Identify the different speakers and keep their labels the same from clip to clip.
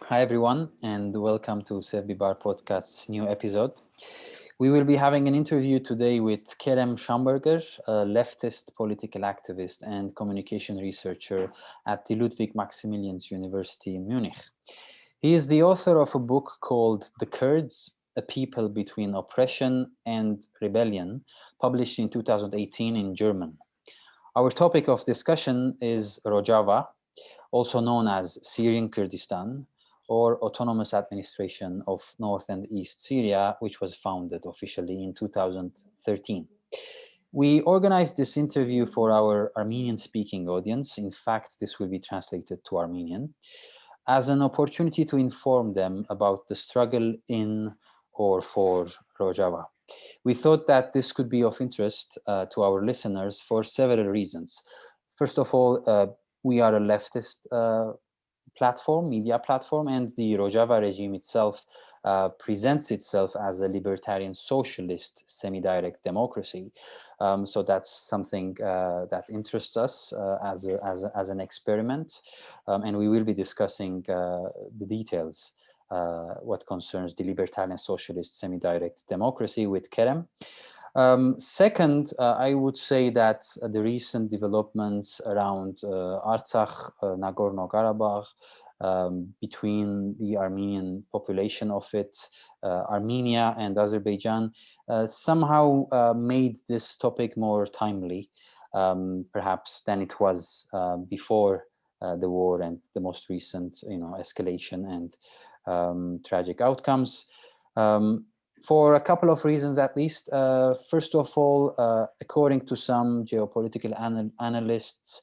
Speaker 1: Hi, everyone, and welcome to Sevbi Bar Podcast's new episode. We will be having an interview today with Kerem Schamberger, a leftist political activist and communication researcher at the Ludwig Maximilians University in Munich. He is the author of a book called The Kurds, A People Between Oppression and Rebellion, published in 2018 in German. Our topic of discussion is Rojava, also known as Syrian Kurdistan, or Autonomous Administration of North and East Syria, which was founded officially in 2013. We organized this interview for our Armenian-speaking audience. In fact, this will be translated to Armenian, as an opportunity to inform them about the struggle in or for Rojava. We thought that this could be of interest to our listeners for several reasons. First of all, we are a leftist media platform, and the Rojava regime itself presents itself as a libertarian socialist semi-direct democracy. So that's something that interests us as an experiment, and we will be discussing the details what concerns the libertarian socialist semi-direct democracy with Kerem. Second, I would say that the recent developments around Artsakh, Nagorno-Karabakh, between the Armenian population of it, Armenia and Azerbaijan, somehow made this topic more timely, perhaps than it was before the war and the most recent, escalation and tragic outcomes. For a couple of reasons, at least. First of all, according to some geopolitical analysts,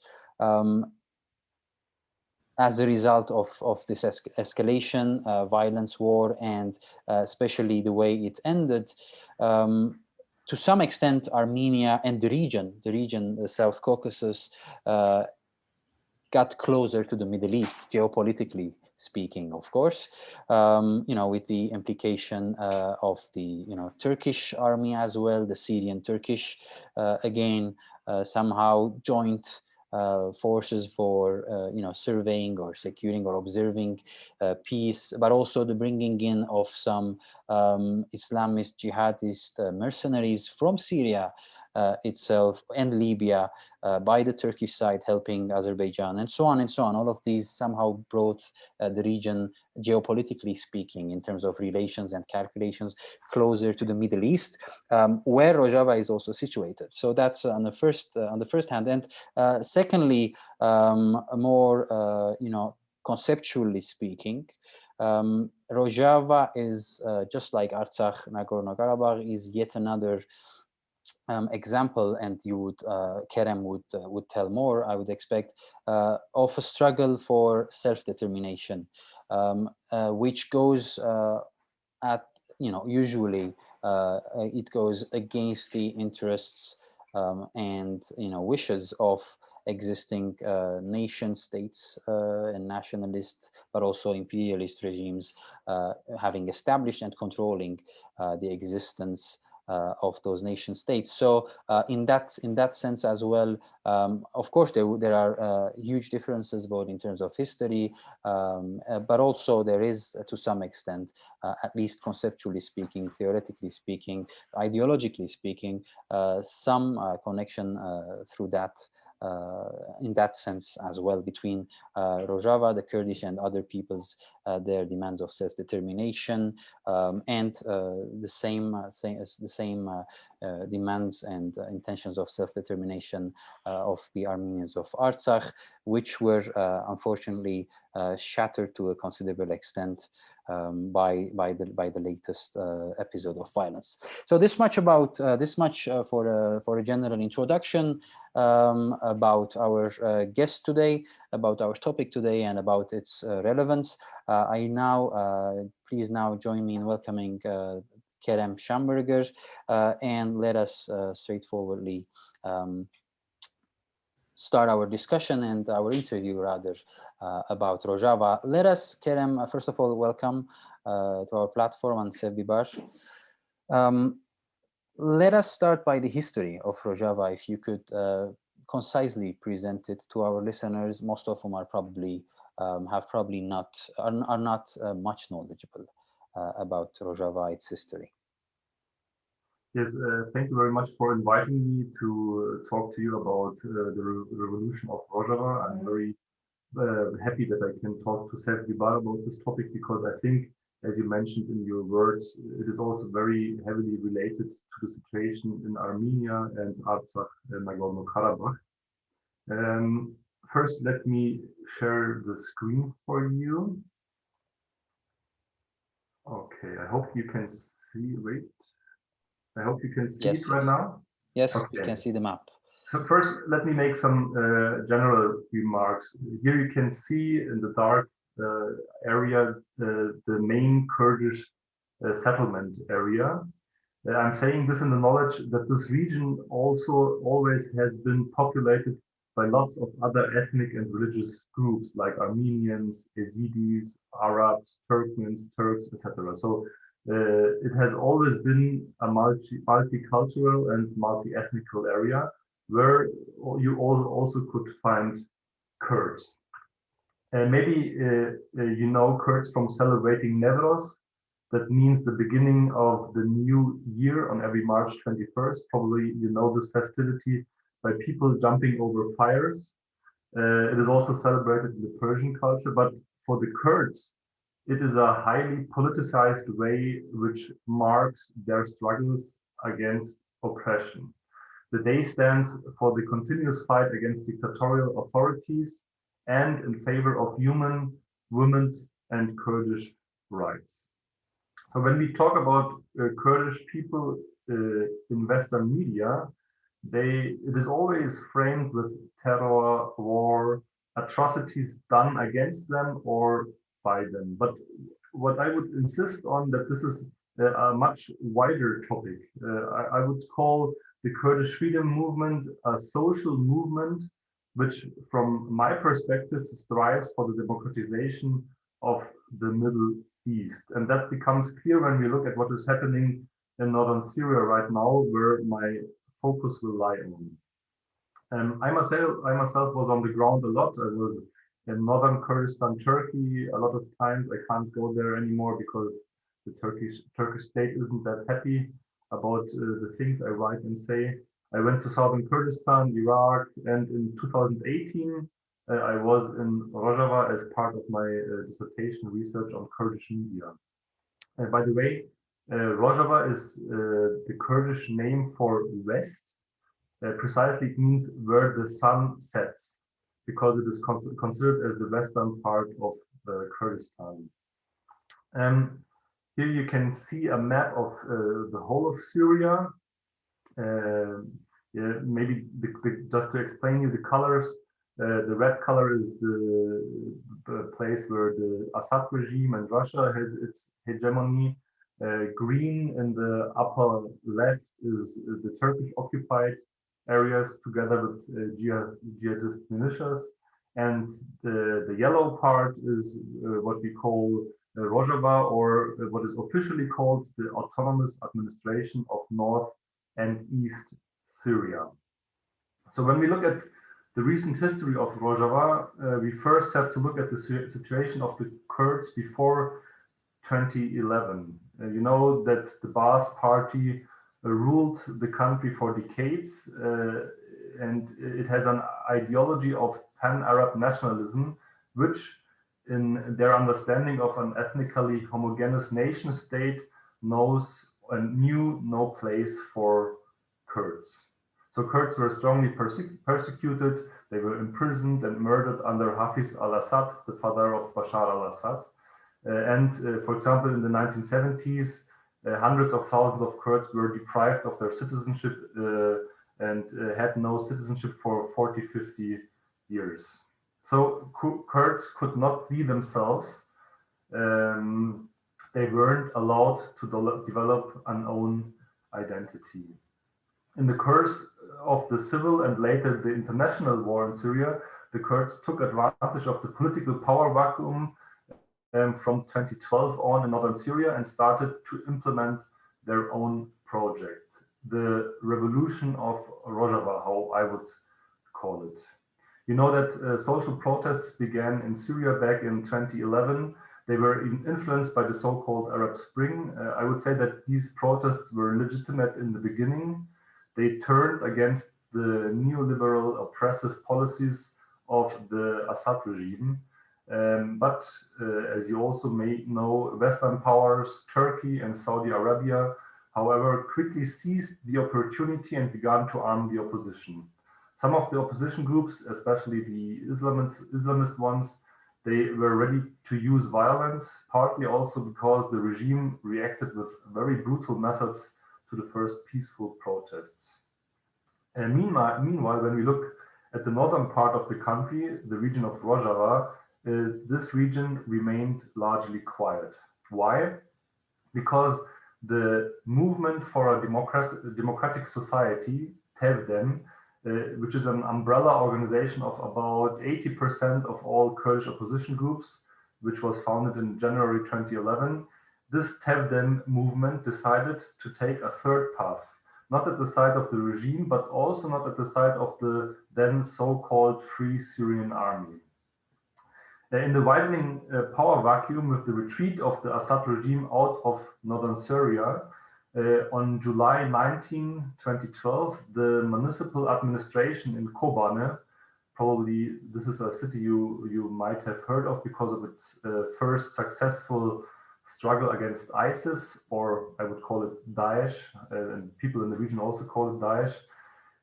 Speaker 1: as a result of this escalation, violence, war, and especially the way it ended, to some extent, Armenia and the region, the South Caucasus, got closer to the Middle East, geopolitically speaking, of course, with the implication of the, Turkish army as well, the Syrian Turkish, again, somehow joint forces for, surveying or securing or observing peace, but also the bringing in of some Islamist jihadist mercenaries from Syria itself and Libya by the Turkish side, helping Azerbaijan, and so on and so on. All of these somehow brought the region, geopolitically speaking, in terms of relations and calculations, closer to the Middle East, where Rojava is also situated. So that's on the first hand. And secondly, more conceptually speaking, Rojava is just like Artsakh, Nagorno-Karabakh, is yet another example, and you would, Kerem would tell more, I would expect, of a struggle for self-determination, which goes at, usually it goes against the interests and, wishes of existing nation states and nationalist, but also imperialist regimes having established and controlling the existence of those nation states. So in that sense as well, of course, there are huge differences both in terms of history, but also there is, to some extent, at least conceptually speaking, theoretically speaking, ideologically speaking, some connection through that. In that sense as well, between Rojava, the Kurdish, and other peoples, their demands of self-determination, and the same demands and intentions of self-determination of the Armenians of Artsakh, which were unfortunately shattered to a considerable extent by the latest episode of violence. So this much for a general introduction about our guest today, about our topic today, and about its relevance. Please now join me in welcoming Kerem Schamberger, and let us straightforwardly start our discussion and our interview, rather, about Rojava. Let us, Kerem, first of all, welcome to our platform on Sevbibar. Let us start by the history of Rojava, if you could concisely present it to our listeners, most of whom are probably have probably are not much knowledgeable about Rojava, its history.
Speaker 2: Yes, thank you very much for inviting me to talk to you about the revolution of Rojava. I'm very happy that I can talk to Saif Dibar about this topic because I think, as you mentioned in your words, it is also very heavily related to the situation in Armenia and Artsakh and Nagorno-Karabakh. First, let me share the screen for you. Okay, I hope you can see, wait. I hope you can see it right now.
Speaker 1: Yes,
Speaker 2: okay.
Speaker 1: We can see the map.
Speaker 2: So first, let me make some general remarks. Here you can see in the dark area the main Kurdish settlement area. I'm saying this in the knowledge that this region also always has been populated by lots of other ethnic and religious groups like Armenians, Yazidis, Arabs, Turkmens, Turks, etc. So it has always been a multicultural and multi-ethnical area where you also could find Kurds. Maybe you know Kurds from celebrating Nevros. That means the beginning of the new year on every March 21st. Probably you know this festivity by people jumping over fires. It is also celebrated in the Persian culture, but for the Kurds, it is a highly politicized way which marks their struggles against oppression. The day stands for the continuous fight against dictatorial authorities and in favor of human, women's, and Kurdish rights. So when we talk about Kurdish people in Western media, it is always framed with terror, war, atrocities done against them or by them. But what I would insist on that this is a much wider topic. I would call the Kurdish freedom movement a social movement, which from my perspective strives for the democratization of the Middle East. And that becomes clear when we look at what is happening in northern Syria right now, where my focus will lie on. I myself was on the ground a lot. I was in northern Kurdistan, Turkey. A lot of times I can't go there anymore because the Turkish state isn't that happy about the things I write and say. I went to southern Kurdistan, Iraq, and in 2018 I was in Rojava as part of my dissertation research on Kurdish media. By the way, Rojava is the Kurdish name for west. Precisely, it means where the sun sets, because it is considered as the western part of Kurdistan. Here you can see a map of the whole of Syria. Yeah, maybe just to explain you the colors, the red color is the place where the Assad regime and Russia has its hegemony. Green in the upper left is the Turkish occupied areas together with jihadist militias. And the yellow part is what we call Rojava, or what is officially called the Autonomous Administration of North and East Syria. So when we look at the recent history of Rojava, we first have to look at the situation of the Kurds before 2011. You know that the Ba'ath Party ruled the country for decades, and it has an ideology of pan-Arab nationalism, which in their understanding of an ethnically homogeneous nation state knows and knew no place for Kurds. So Kurds were strongly persecuted, they were imprisoned and murdered under Hafiz al-Assad, the father of Bashar al-Assad. For example, in the 1970s, hundreds of thousands of Kurds were deprived of their citizenship and had no citizenship for 40, 50 years. So Kurds could not be themselves. They weren't allowed to develop an own identity. In the course of the civil and later the international war in Syria, the Kurds took advantage of the political power vacuum from 2012 on in northern Syria and started to implement their own project, the revolution of Rojava, how I would call it. You know that social protests began in Syria back in 2011. They were influenced by the so-called Arab Spring. I would say that these protests were legitimate in the beginning. They turned against the neoliberal oppressive policies of the Assad regime. But as you also may know, Western powers, Turkey and Saudi Arabia, however, quickly seized the opportunity and began to arm the opposition. Some of the opposition groups, especially the Islamist ones, they were ready to use violence, partly also because the regime reacted with very brutal methods to the first peaceful protests. And meanwhile, when we look at the northern part of the country, the region of Rojava, this region remained largely quiet. Why? Because the movement for a democratic society, TEVDEM, which is an umbrella organization of about 80% of all Kurdish opposition groups, which was founded in January 2011, this TEVDEM movement decided to take a third path, not at the side of the regime, but also not at the side of the then so-called Free Syrian Army. In the widening power vacuum with the retreat of the Assad regime out of northern Syria, on July 19, 2012, the municipal administration in Kobane, probably this is a city you might have heard of because of its first successful struggle against ISIS, or I would call it Daesh, and people in the region also call it Daesh.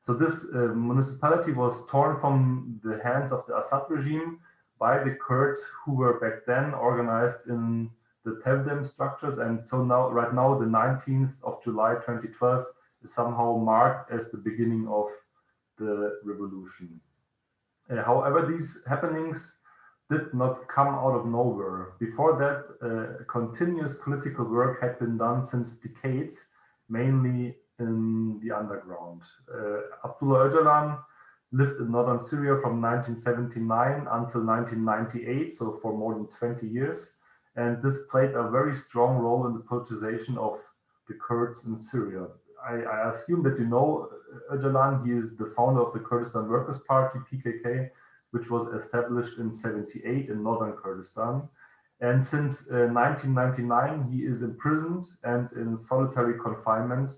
Speaker 2: So this municipality was torn from the hands of the Assad regime by the Kurds, who were back then organized in the TEVDEM structures. And so now, right now, the 19th of July 2012 is somehow marked as the beginning of the revolution. However, these happenings did not come out of nowhere. Before that, continuous political work had been done since decades, mainly in the underground. Abdullah Öcalan lived in northern Syria from 1979 until 1998, so for more than 20 years. And this played a very strong role in the politicization of the Kurds in Syria. I assume that you know Öcalan. He is the founder of the Kurdistan Workers' Party, PKK, which was established in 1978 in northern Kurdistan. And since 1999, he is imprisoned and in solitary confinement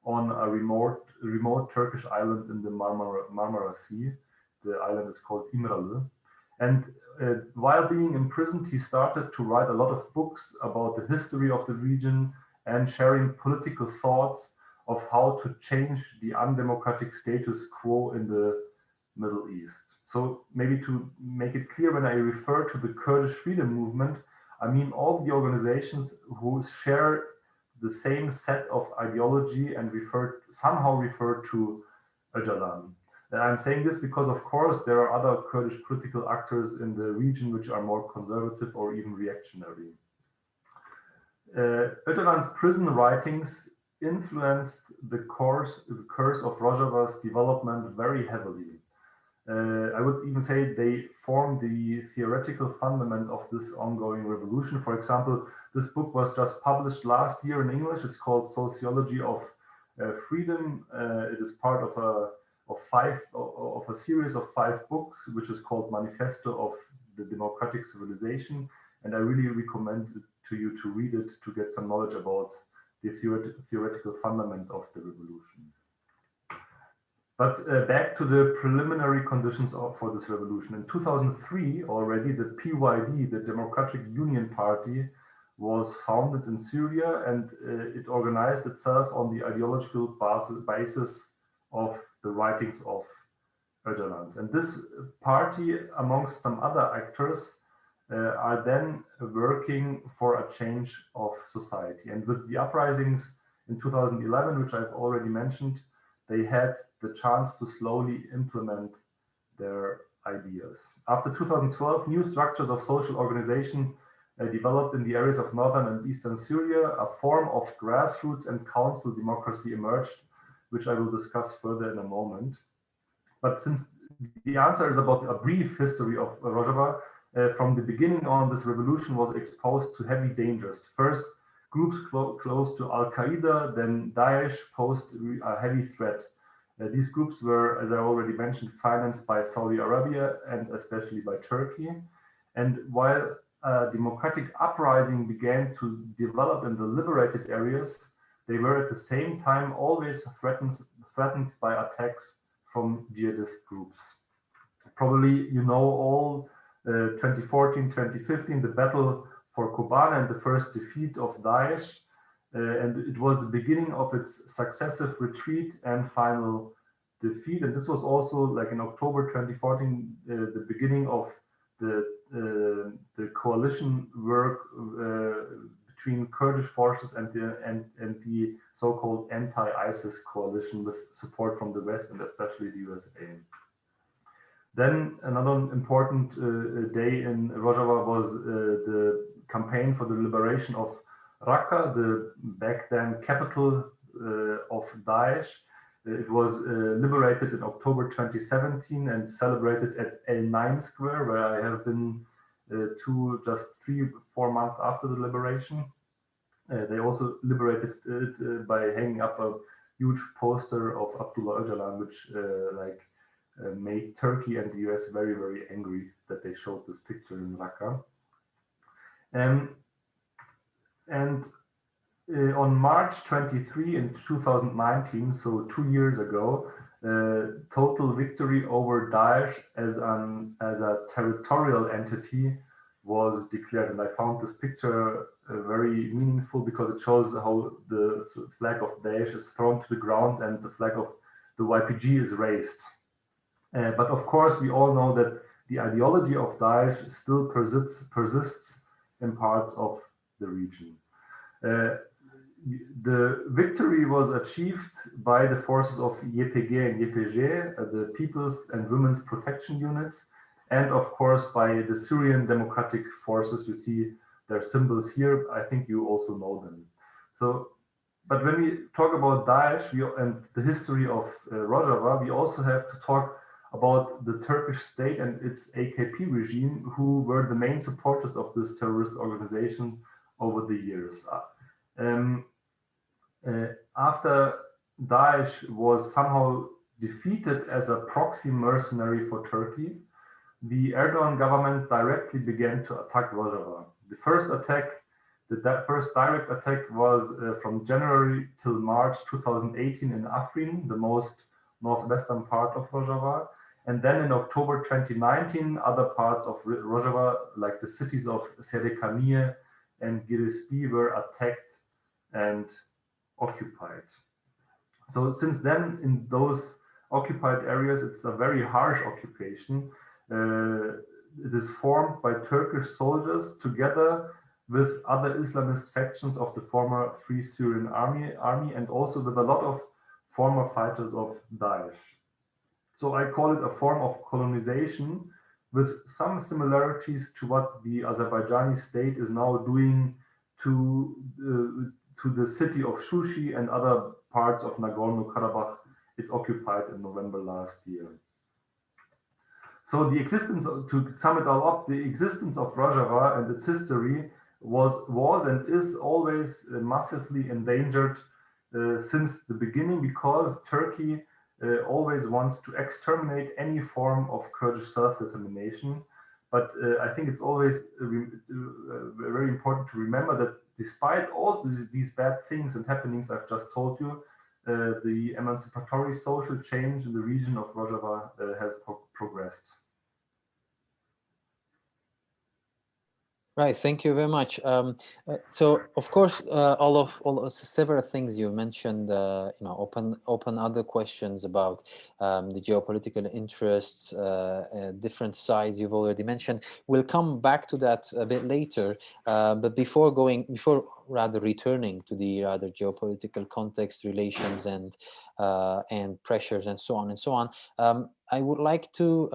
Speaker 2: on a remote Turkish island in the Marmara Sea. The island is called İmralı. And while being imprisoned, he started to write a lot of books about the history of the region and sharing political thoughts of how to change the undemocratic status quo in the Middle East. So maybe to make it clear, when I refer to the Kurdish freedom movement, I mean all the organizations who share the same set of ideology and somehow refer to Öcalan. And I'm saying this because, of course, there are other Kurdish political actors in the region which are more conservative or even reactionary. Öcalan's prison writings influenced the course of Rojava's development very heavily. I would even say they form the theoretical fundament of this ongoing revolution. For example, this book was just published last year in English. It's called Sociology of Freedom. It is part of a series of 5 books, which is called Manifesto of the Democratic Civilization. And I really recommend it to you to read it to get some knowledge about the theoretical fundament of the revolution. But back to the preliminary conditions for this revolution. In 2003 already, the PYD, the Democratic Union Party, was founded in Syria, and it organized itself on the ideological basis of the writings of Öcalan. And this party, amongst some other actors, are then working for a change of society. And with the uprisings in 2011, which I've already mentioned, they had the chance to slowly implement their ideas. After 2012, new structures of social organization developed in the areas of northern and eastern Syria. A form of grassroots and council democracy emerged, which I will discuss further in a moment. But since the answer is about a brief history of Rojava, from the beginning on, this revolution was exposed to heavy dangers. First, groups close to Al-Qaeda, then Daesh posed a heavy threat. These groups were, as I already mentioned, financed by Saudi Arabia and especially by Turkey. And while a democratic uprising began to develop in the liberated areas, they were at the same time always threatened by attacks from jihadist groups. Probably you know all 2014, 2015, the battle for Kobane and the first defeat of Daesh. And it was the beginning of its successive retreat and final defeat. And this was also, like in October 2014, the beginning of the coalition work between Kurdish forces and the so-called anti-ISIS coalition with support from the West and especially the USA. Then another important day in Rojava was the campaign for the liberation of Raqqa, the back then capital of Daesh. It was liberated in October 2017 and celebrated at El9 Square, where I have been just 3-4 months after the liberation. They also liberated it by hanging up a huge poster of Abdullah Öcalan, which made Turkey and the US very, very angry that they showed this picture in Raqqa. On March 23 in 2019, so 2 years ago, total victory over Daesh as a territorial entity was declared. And I found this picture very meaningful because it shows how the flag of Daesh is thrown to the ground and the flag of the YPG is raised. But of course, we all know that the ideology of Daesh still persists in parts of the region. The victory was achieved by the forces of YPG and YPG, the People's and Women's Protection Units, and of course by the Syrian Democratic Forces. You see their symbols here. I think you also know them. So, but when we talk about Daesh and the history of Rojava, we also have to talk about the Turkish state and its AKP regime, who were the main supporters of this terrorist organization over the years. After Daesh was somehow defeated as a proxy mercenary for Turkey, the Erdogan government directly began to attack Rojava. The first direct attack was from January till March 2018 in Afrin, the most northwestern part of Rojava. And then in October 2019, other parts of Rojava, like the cities of Serekaniye and Girespi, were attacked and occupied. So since then, in those occupied areas, it's a very harsh occupation. It is formed by Turkish soldiers together with other Islamist factions of the former Free Syrian Army and also with a lot of former fighters of Daesh. So I call it a form of colonization with some similarities to what the Azerbaijani state is now doing to the city of Shushi and other parts of Nagorno-Karabakh it occupied in November last year. So the existence, to sum it all up, the existence of Rojava and its history was and is always massively endangered since the beginning, because Turkey always wants to exterminate any form of Kurdish self-determination. But I think it's always very important to remember that despite all these bad things and happenings I've just told you, the emancipatory social change in the region of Rojava has progressed.
Speaker 1: Right, thank you very much. So, of course, all of several things you mentioned, open other questions about the geopolitical interests, different sides you've already mentioned. We'll come back to that a bit later. But before returning to the rather geopolitical context, relations, and pressures, and so on, I would like to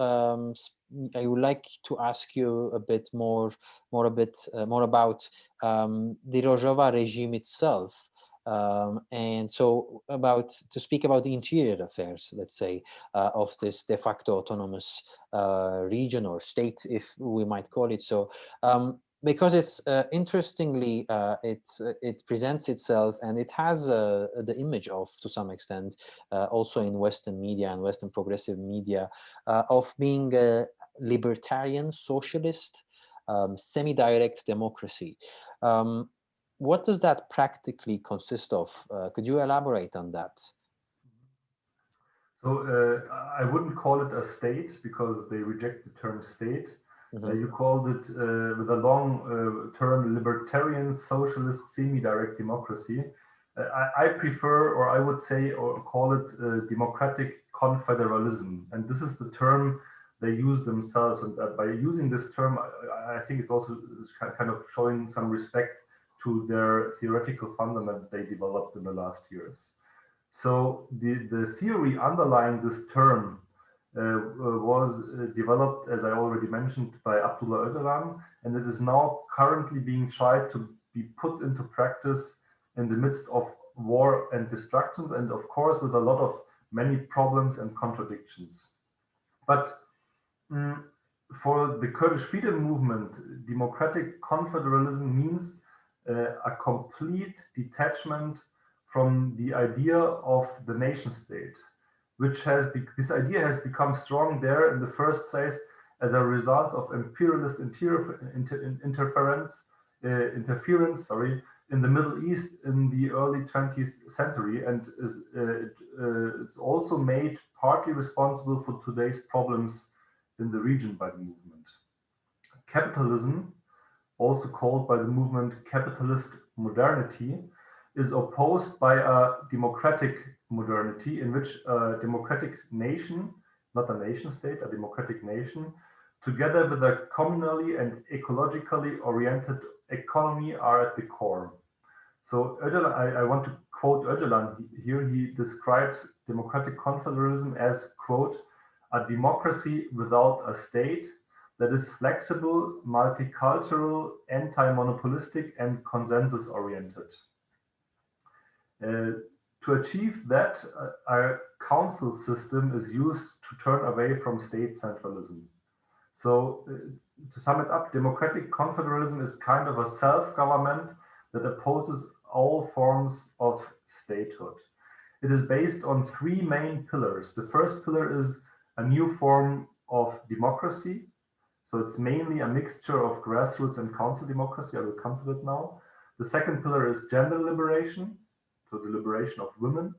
Speaker 1: ask you a bit more about the Rojava regime itself, and so to speak about the interior affairs, let's say, of this de facto autonomous region or state, if we might call it so. because it's interestingly, it presents itself, and it has the image of, to some extent, also in Western media and Western progressive media, of being a libertarian, socialist, semi-direct democracy. What does that practically consist of? Could you elaborate on that?
Speaker 2: So I wouldn't call it a state because they reject the term state. You called it with a long term libertarian, socialist, semi-direct democracy. I prefer, or I would say, or call it democratic confederalism. And this is the term they use themselves. And by using this term, I think it's also kind of showing some respect to their theoretical fundament they developed in the last years. So the theory underlying this term was developed, as I already mentioned, by Abdullah Öcalan, and it is now currently being tried to be put into practice in the midst of war and destruction, and of course with a lot of many problems and contradictions. But for the Kurdish freedom movement, democratic confederalism means a complete detachment from the idea of the nation state, which this idea has become strong there in the first place as a result of imperialist interference in the Middle East in the early 20th century, and is also made partly responsible for today's problems in the region by the movement. Capitalism, also called by the movement capitalist modernity, is opposed by a democratic modernity in which a democratic nation, not a nation state, a democratic nation, together with a communally and ecologically oriented economy are at the core. So Öcalan, I want to quote Öcalan here. He describes democratic confederalism as, quote, a democracy without a state that is flexible, multicultural, anti-monopolistic, and consensus-oriented. To achieve that, our council system is used to turn away from state centralism. So to sum it up, democratic confederalism is kind of a self-government that opposes all forms of statehood. It is based on three main pillars. The first pillar is a new form of democracy. So it's mainly a mixture of grassroots and council democracy. I will come to that now. The second pillar is gender liberation, so the liberation of women.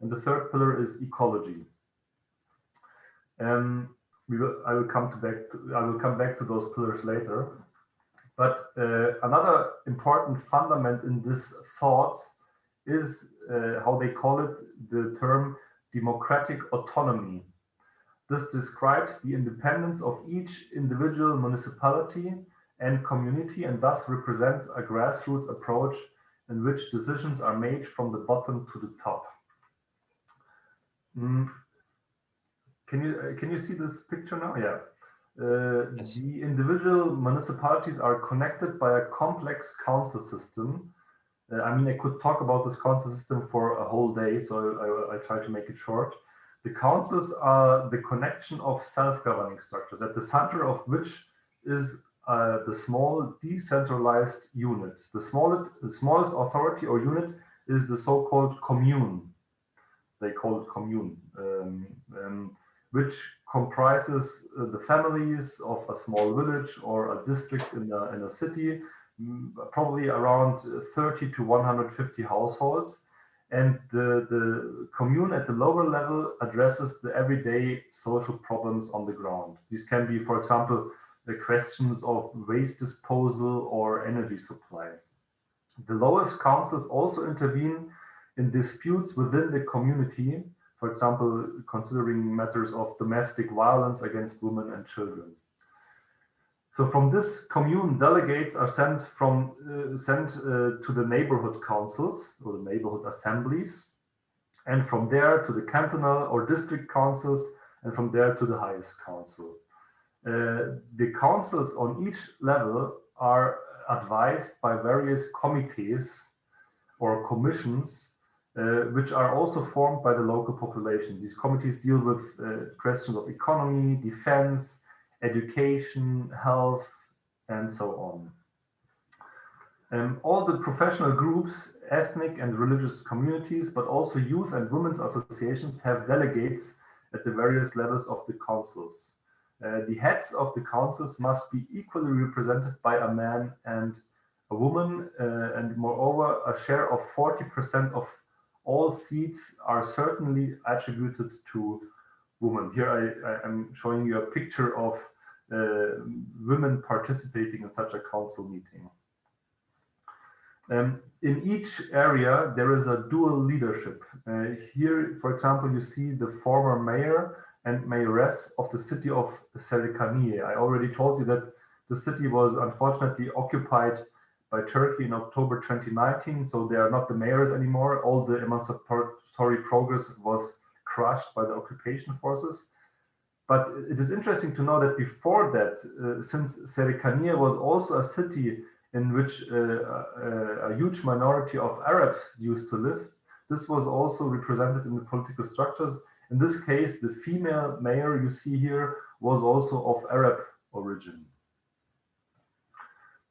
Speaker 2: And the third pillar is ecology. I will come back to those pillars later. But another important fundament in these thoughts is how they call it, the term democratic autonomy. This describes the independence of each individual municipality and community, and thus represents a grassroots approach in which decisions are made from the bottom to the top. Can you see this picture now? Yeah. Yes. The individual municipalities are connected by a complex council system. I mean, I could talk about this council system for a whole day, so I try to make it short. The councils are the connection of self-governing structures, at the center of which is the small decentralized unit. The smallest authority or unit is the so-called commune. They call it commune, which comprises the families of a small village or a district in a city, probably around 30 to 150 households. And the commune at the lower level addresses the everyday social problems on the ground. These can be, for example, the questions of waste disposal or energy supply. The lowest councils also intervene in disputes within the community, for example, considering matters of domestic violence against women and children. So from this commune, delegates are sent to the neighborhood councils or the neighborhood assemblies, and from there to the cantonal or district councils, and from there to the highest council. The councils on each level are advised by various committees or commissions, which are also formed by the local population. These committees deal with questions of economy, defense, education, health, and so on. All the professional groups, ethnic and religious communities, but also youth and women's associations have delegates at the various levels of the councils. The heads of the councils must be equally represented by a man and a woman, and moreover, a share of 40% of all seats are certainly attributed to women. Here I am showing you a picture of women participating in such a council meeting. In each area, there is a dual leadership. Here, for example, you see the former mayor and mayoress of the city of Serikaniye. I already told you that the city was unfortunately occupied by Turkey in October 2019, so they are not the mayors anymore. All the emancipatory progress was crushed by the occupation forces. But it is interesting to know that before that, since Serikaniye was also a city in which a huge minority of Arabs used to live, this was also represented in the political structures. In this case, the female mayor you see here was also of Arab origin.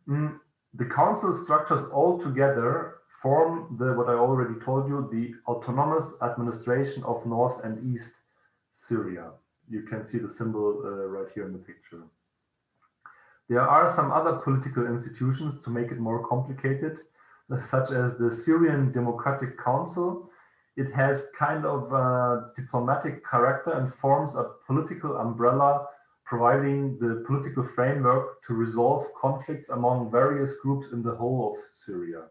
Speaker 2: The council structures altogether form what I already told you, the autonomous administration of North and East Syria. You can see the symbol right here in the picture. There are some other political institutions to make it more complicated, such as the Syrian Democratic Council. It has kind of a diplomatic character and forms a political umbrella, providing the political framework to resolve conflicts among various groups in the whole of Syria.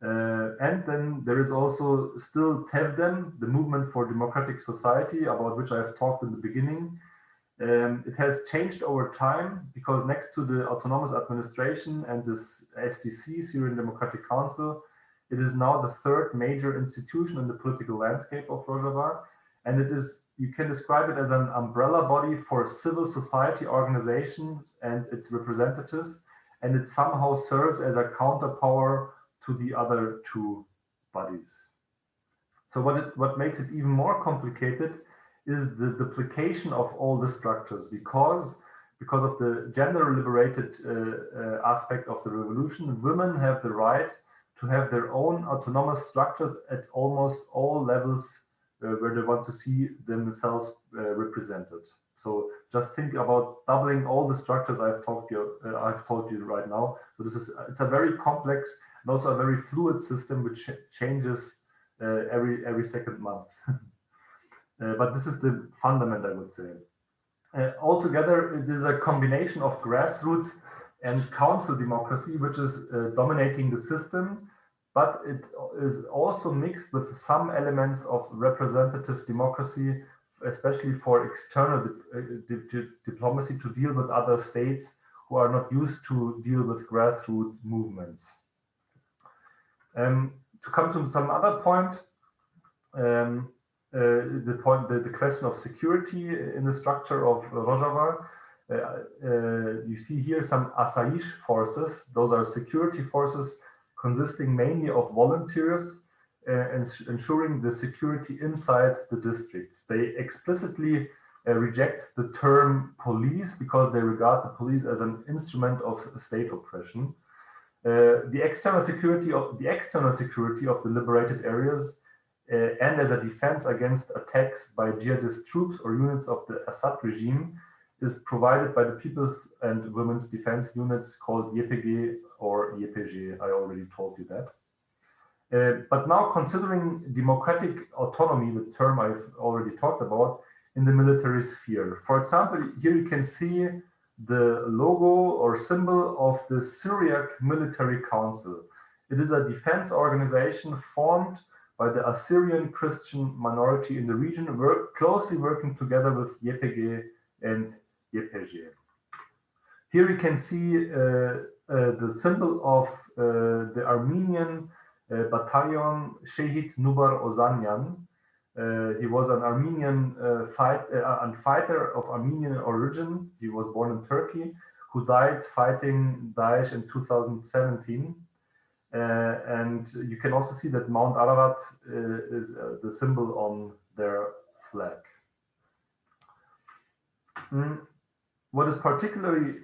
Speaker 2: And then there is also still TEVDEM, the Movement for Democratic Society, about which I have talked in the beginning. It has changed over time because next to the autonomous administration and this SDC, Syrian Democratic Council, it is now the third major institution in the political landscape of Rojava. And it is, you can describe it as an umbrella body for civil society organizations and its representatives. And it somehow serves as a counterpower to the other two bodies. So what makes it even more complicated is the duplication of all the structures because of the gender liberated aspect of the revolution. Women have the right to have their own autonomous structures at almost all levels where they want to see themselves represented. So just think about doubling all the structures I've told you right now. So it's a very complex and also a very fluid system which changes every second month. But this is the fundament, I would say. Altogether, it is a combination of grassroots and council democracy, which is dominating the system, but it is also mixed with some elements of representative democracy, especially for external diplomacy to deal with other states who are not used to deal with grassroots movements. To come to some other point, the question of security in the structure of Rojava. You see here some Asayish forces. Those are security forces consisting mainly of volunteers ensuring the security inside the districts. They explicitly reject the term police because they regard the police as an instrument of state oppression. The external security of the liberated areas and as a defense against attacks by jihadist troops or units of the Assad regime is provided by the People's and Women's Defense Units called YPG or YPG. I already told you that. But now considering democratic autonomy, the term I've already talked about, in the military sphere. For example, here you can see the logo or symbol of the Syriac Military Council. It is a defense organization formed by the Assyrian Christian minority in the region, closely working together with YPG and YPG. Here you can see the symbol of the Armenian battalion Shehid Nubar Ozanyan. He was an Armenian fighter of Armenian origin. He was born in Turkey, who died fighting Daesh in 2017. And you can also see that Mount Ararat is the symbol on their flag. What is particularly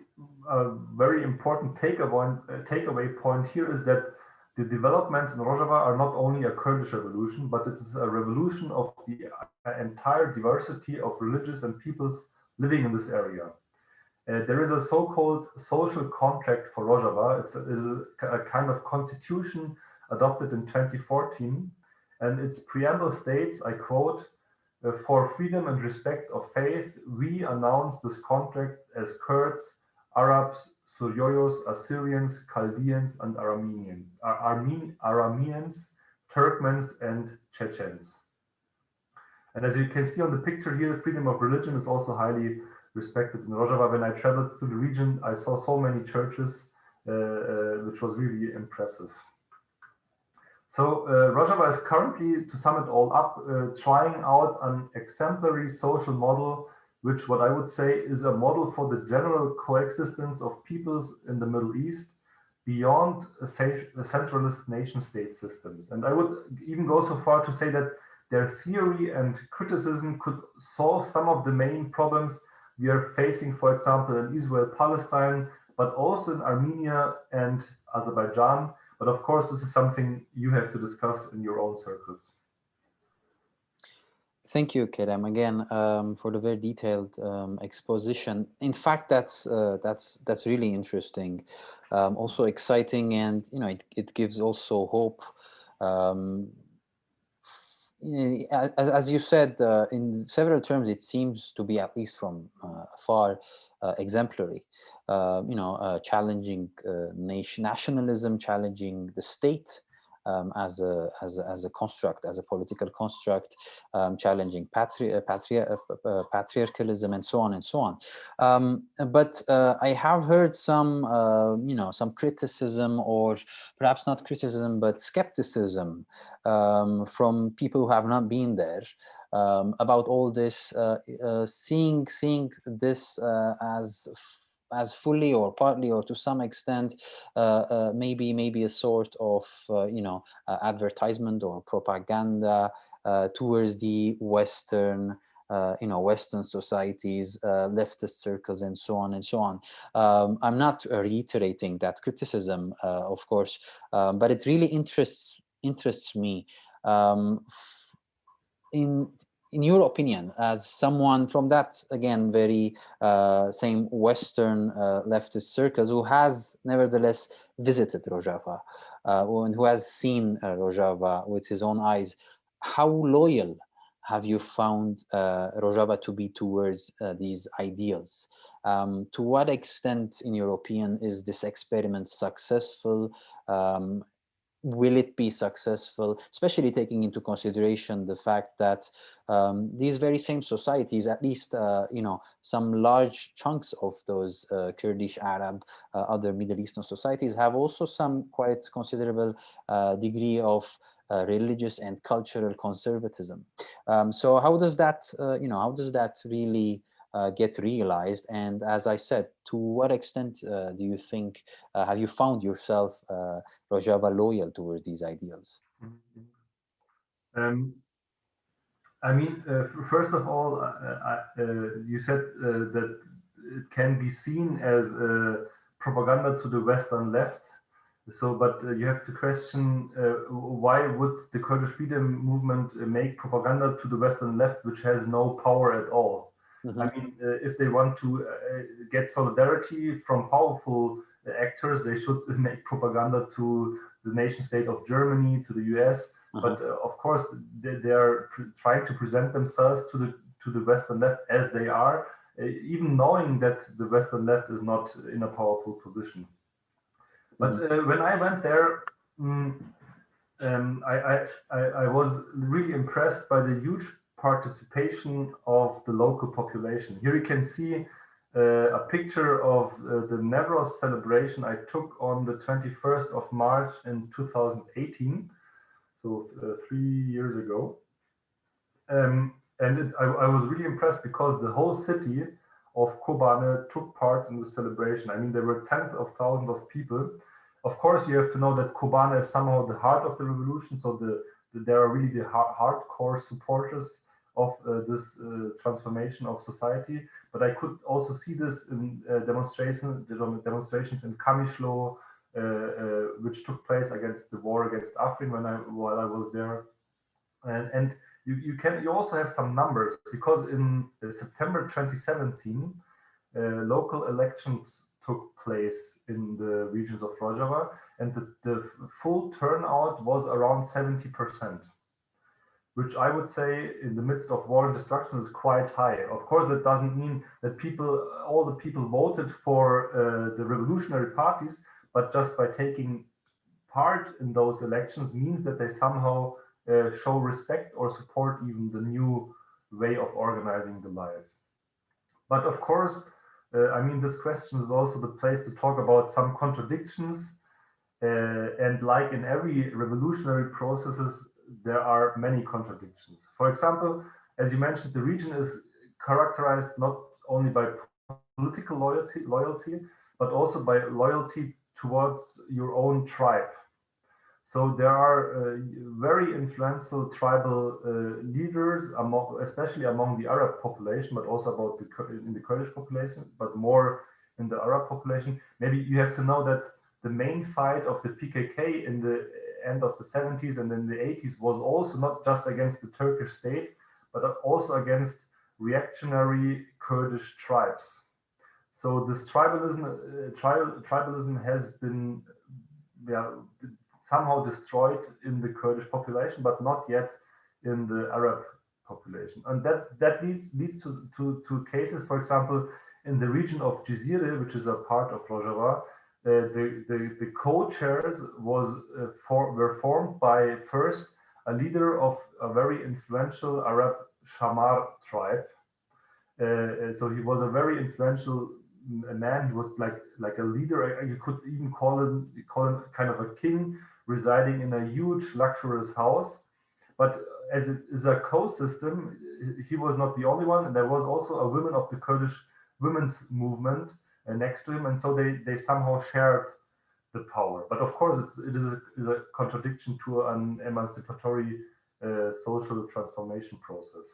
Speaker 2: a very important takeaway point here is that the developments in Rojava are not only a Kurdish revolution, but it is a revolution of the entire diversity of religions and peoples living in this area. There is a so-called social contract for Rojava. It is a kind of constitution adopted in 2014, and its preamble states, I quote, "For freedom and respect of faith, we announce this contract as Kurds, Arabs, Syrians, Assyrians, Chaldeans, and Arameans, Turkmens, and Chechens." And as you can see on the picture here, freedom of religion is also highly respected in Rojava. When I traveled through the region, I saw so many churches, which was really impressive. So Rojava is currently, to sum it all up, trying out an exemplary social model, which what I would say is a model for the general coexistence of peoples in the Middle East beyond centralist nation-state systems. And I would even go so far to say that their theory and criticism could solve some of the main problems we are facing, for example, in Israel-Palestine, but also in Armenia and Azerbaijan. But of course, this is something you have to discuss in your own circles.
Speaker 1: Thank you, Kerem, again for the very detailed exposition. In fact, that's really interesting, also exciting, and it gives also hope. As you said, in several terms, it seems to be, at least from afar, exemplary. Challenging nationalism, challenging the state as a construct, as a political construct, challenging patriarchalism, and so on and so on. But I have heard some some criticism, or perhaps not criticism, but skepticism from people who have not been there about all this, seeing this as fully or partly or to some extent maybe a sort of advertisement or propaganda towards the Western Western societies, leftist circles, and so on and so on. I'm not reiterating that criticism, of course, but it really interests me. In your opinion, as someone from that, again, very same Western leftist circles, who has nevertheless visited Rojava, and who has seen Rojava with his own eyes, how loyal have you found Rojava to be towards these ideals? To what extent, in your opinion, is this experiment successful? Will it be successful, especially taking into consideration the fact that these very same societies, at least some large chunks of those Kurdish, Arab, other Middle Eastern societies have also some quite considerable degree of religious and cultural conservatism. So how does that really get realized? And as I said, to what extent do you think have you found yourself Rojava loyal towards these ideals?
Speaker 2: First of all, you said that it can be seen as propaganda to the Western left. So, but you have to question why would the Kurdish freedom movement make propaganda to the Western left, which has no power at all?
Speaker 1: Mm-hmm.
Speaker 2: If they want to get solidarity from powerful actors, they should make propaganda to the nation state of Germany, to the US. But of course, they are trying to present themselves to the Western left as they are, even knowing that the Western left is not in a powerful position. But when I went there, I was really impressed by the huge participation of the local population. Here you can see a picture of the Navroz celebration I took on the 21st of March in 2018, so 3 years ago. I was really impressed because the whole city of Kobane took part in the celebration. I mean, there were tens of thousands of people. Of course, you have to know that Kobane is somehow the heart of the revolution, so there are really the hardcore supporters of this transformation of society. But I could also see this in demonstrations in Kamishlo, which took place against the war against Afrin while I was there. And you also have some numbers, because in September 2017, local elections took place in the regions of Rojava, and the full turnout was around 70%, which I would say in the midst of war and destruction is quite high. Of course, that doesn't mean that all the people voted for the revolutionary parties, but just by taking part in those elections means that they somehow show respect or support even the new way of organizing the life. But of course, I mean, this question is also the place to talk about some contradictions. And like in every revolutionary processes, there are many contradictions. For example, as you mentioned, the region is characterized not only by political loyalty, but also by loyalty towards your own tribe. So there are very influential tribal leaders, especially among the Arab population, but also in the Kurdish population, but more in the Arab population. Maybe you have to know that the main fight of the PKK in the end of the 70s and in the 80s was also not just against the Turkish state, but also against reactionary Kurdish tribes. So this tribalism has been somehow destroyed in the Kurdish population, but not yet in the Arab population. And that leads to cases, for example, in the region of Jizire, which is a part of Rojava, the co-chairs were formed by first a leader of a very influential Arab Shamar tribe. So he was a very influential man. He was like a leader. You could even call him kind of a king, residing in a huge luxurious house. But as it is a co-system, he was not the only one. And there was also a woman of the Kurdish women's movement next to him. And so they somehow shared the power. But of course, it is a contradiction to an emancipatory social transformation process.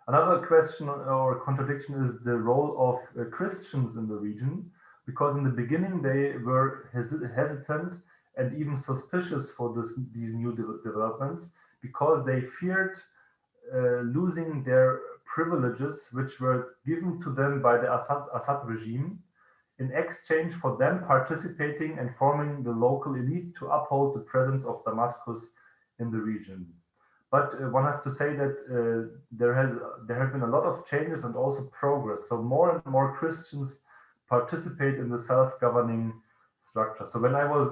Speaker 2: Another question or contradiction is the role of Christians in the region, because in the beginning they were hesitant and even suspicious for these new developments, because they feared losing their privileges which were given to them by the Assad regime in exchange for them participating and forming the local elite to uphold the presence of Damascus in the region. But one has to say that there have been a lot of changes and also progress. So more and more Christians participate in the self-governing structure. So when I was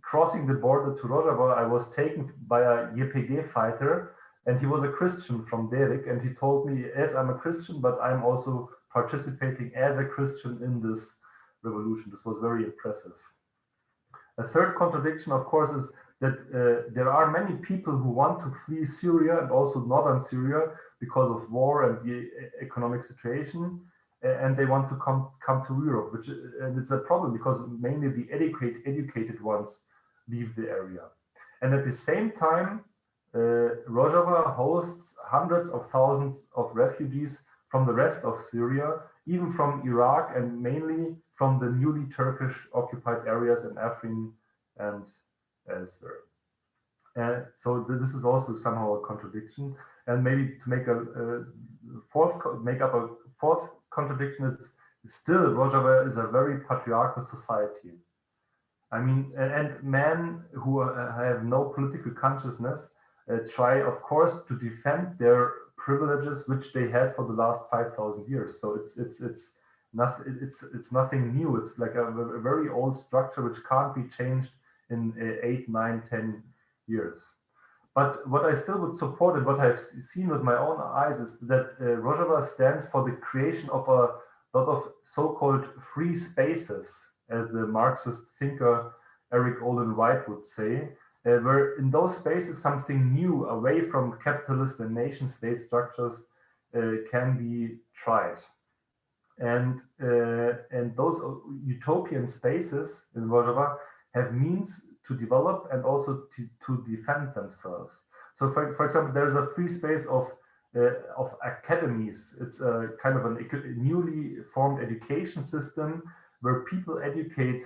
Speaker 2: crossing the border to Rojava, I was taken by a YPG fighter, and he was a Christian from Derik, and he told me, yes, I'm a Christian, but I'm also participating as a Christian in this revolution. This was very impressive. A third contradiction, of course, is that there are many people who want to flee Syria and also northern Syria because of war and the economic situation, and they want to come to Europe, and it's a problem because mainly the educated ones leave the area. And at the same time, Rojava hosts hundreds of thousands of refugees from the rest of Syria, even from Iraq, and mainly from the newly Turkish occupied areas in Afrin and elsewhere. So this is also somehow a contradiction. And maybe to make up a fourth contradiction is still Rojava is a very patriarchal society. I mean, and men who have no political consciousness try, of course, to defend their privileges which they had for the last 5,000 years. So it's nothing new. It's like a very old structure which can't be changed in 8, 9, 10 years. But what I still would support and what I've seen with my own eyes is that Rojava stands for the creation of a lot of so-called free spaces, as the Marxist thinker Eric Olin Wright would say, where in those spaces something new away from capitalist and nation state structures can be tried. And those utopian spaces in Rojava have means to develop and also to defend themselves. So for example, there's a free space of of academies. It's a kind of a newly formed education system where people educate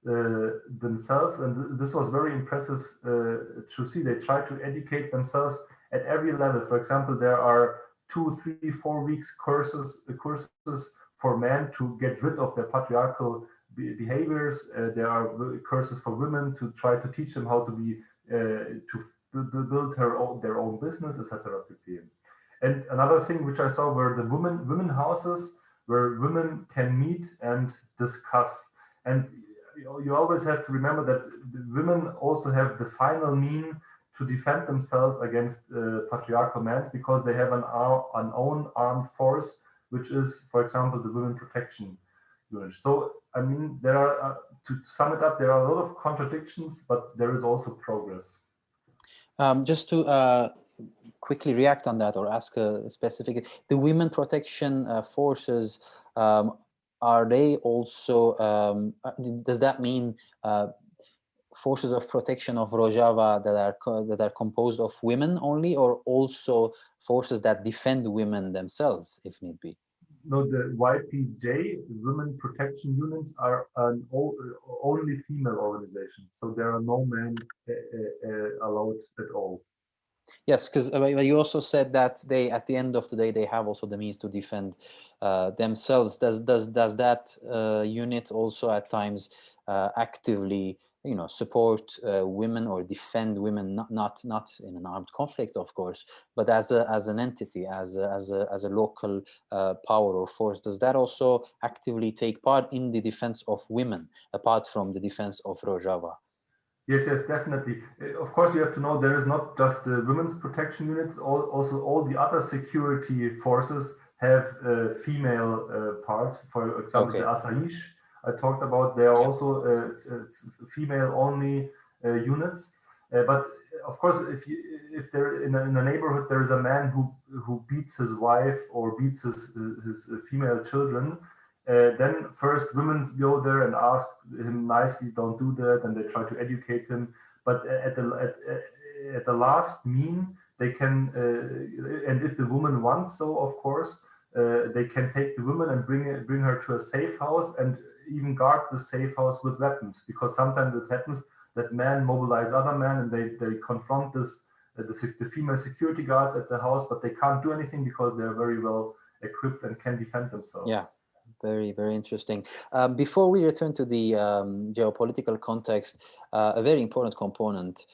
Speaker 2: themselves, and this was very impressive to see. They try to educate themselves at every level. For example, there are 2, 3, 4 weeks courses for men to get rid of their patriarchal behaviors. There are courses for women to try to teach them how to be build their own business, etc. And another thing which I saw were the women houses where women can meet and discuss. And you always have to remember that the women also have the final mean to defend themselves against patriarchal men, because they have an own armed force, which is, for example, the women protection unit. So, I mean, there are, to sum it up, there are a lot of contradictions, but there is also progress.
Speaker 1: Just to quickly react on that, or ask a specific, the women protection forces, are they also, does that mean forces of protection of Rojava that are composed of women only, or also forces that defend women themselves if need be?
Speaker 2: No, the YPJ, Women Protection Units, are an only female organization, so there are no men allowed at all.
Speaker 1: Yes, because you also said that they, at the end of the day, they have also the means to defend themselves. Does that unit also at times actively, support women or defend women, not in an armed conflict, of course, but as an entity, as a local power or force? Does that also actively take part in the defense of women, apart from the defense of Rojava?
Speaker 2: Yes, definitely. Of course, you have to know there is not just the women's protection units. Also, all the other security forces have female parts. For example,
Speaker 1: Okay.
Speaker 2: the Asaish I talked about, they are also female-only units. But of course, if they're in a neighborhood, there is a man who beats his wife or beats his female children. Then first women go there and ask him nicely, don't do that, and they try to educate him. But at the last mean, they can, and if the woman wants so, of course, they can take the woman and bring her to a safe house, and even guard the safe house with weapons, because sometimes it happens that men mobilize other men and they confront the female security guards at the house, but they can't do anything because they're very well equipped and can defend themselves.
Speaker 1: Yeah. Very, very interesting. Before we return to the geopolitical context, a very important component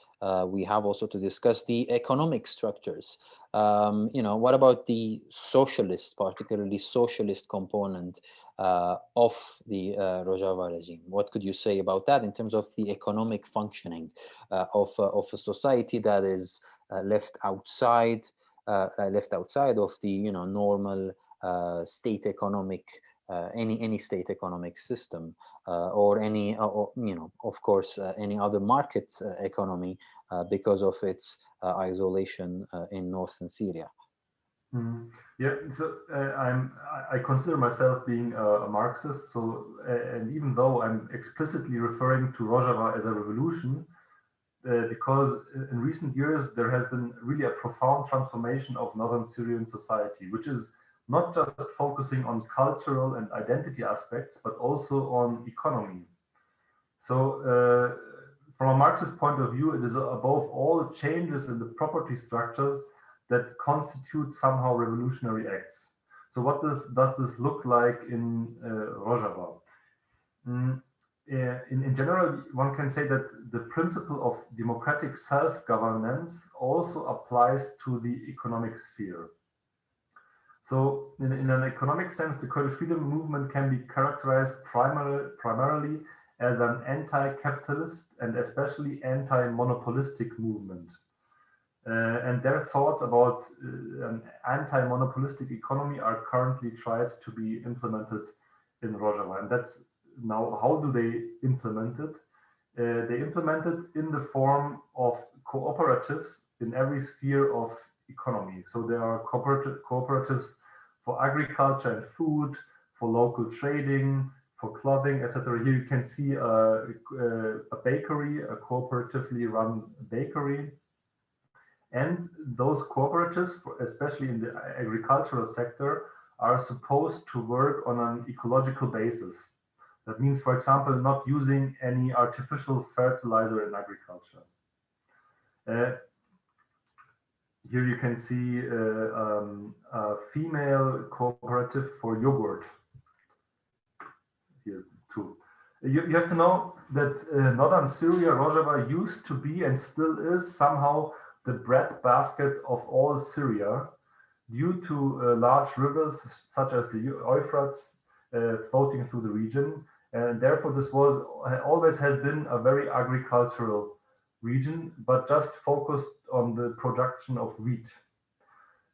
Speaker 1: we have also to discuss the economic structures. What about the socialist, particularly socialist component of the Rojava regime? What could you say about that in terms of the economic functioning of a society that is left outside of the normal state economic, any state economic system, or any, of course, any other market economy, because of its isolation in northern Syria?
Speaker 2: Mm. Yeah, so I consider myself being a Marxist. So, and even though I'm explicitly referring to Rojava as a revolution, because in recent years there has been really a profound transformation of northern Syrian society, which is not just focusing on cultural and identity aspects, but also on economy. So from a Marxist point of view, it is above all changes in the property structures that constitute somehow revolutionary acts. So what does this look like in Rojava? In general, one can say that the principle of democratic self-governance also applies to the economic sphere. So in an economic sense, the Kurdish freedom movement can be characterized primarily as an anti-capitalist and especially anti-monopolistic movement. And their thoughts about an anti-monopolistic economy are currently tried to be implemented in Rojava. And that's now, how do they implement it? They implement it in the form of cooperatives in every sphere of economy. So there are cooperatives for agriculture and food, for local trading, for clothing, etc. Here you can see a bakery, a cooperatively run bakery. And those cooperatives, especially in the agricultural sector, are supposed to work on an ecological basis. That means, for example, not using any artificial fertilizer in agriculture. Here you can see a female cooperative for yogurt. Here too. You have to know that northern Syria, Rojava, used to be and still is somehow the breadbasket of all Syria, due to large rivers such as the Euphrates floating through the region. And therefore, this was always has been a very agricultural region, but just focused on the production of wheat.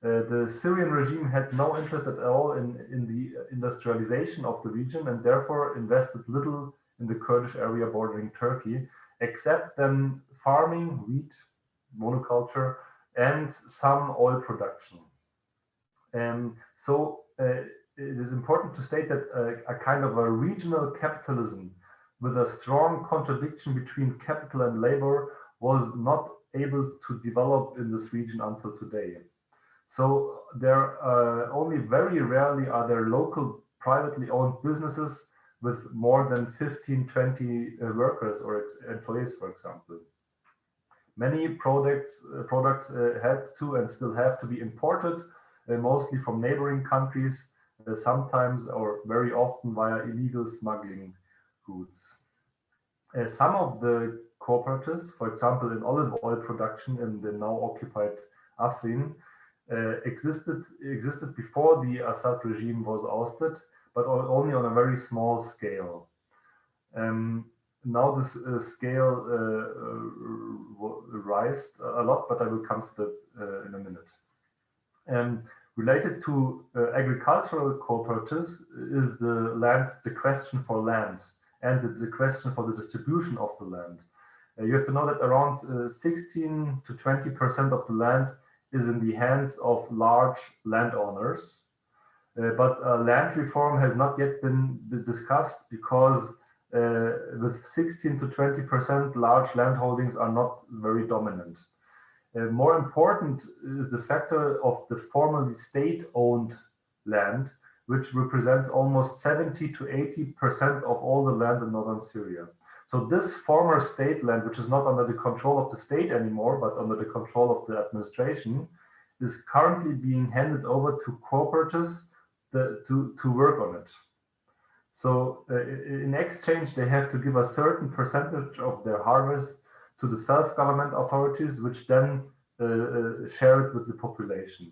Speaker 2: The Syrian regime had no interest at all in the industrialization of the region, and therefore invested little in the Kurdish area bordering Turkey, except then farming, wheat, monoculture, and some oil production. So it is important to state that a kind of a regional capitalism with a strong contradiction between capital and labor was not able to develop in this region until today. So there only very rarely are there local privately owned businesses with more than 15, 20 workers or employees, for example. Many products had to and still have to be imported, mostly from neighboring countries, sometimes or very often via illegal smuggling routes. Some of the cooperatives, for example, in olive oil production in the now occupied Afrin, existed before the Assad regime was ousted, but only on a very small scale. Now this scale rised a lot, but I will come to that in a minute. Related to agricultural cooperatives is the question for land and the question for the distribution of the land. You have to know that around 16 to 20% of the land is in the hands of large landowners. But land reform has not yet been discussed because with 16 to 20%, large land holdings are not very dominant. More important is the factor of the formerly state-owned land, which represents almost 70 to 80% of all the land in northern Syria. So this former state land, which is not under the control of the state anymore, but under the control of the administration, is currently being handed over to cooperatives to work on it. So in exchange, they have to give a certain percentage of their harvest to the self-government authorities, which then share it with the population.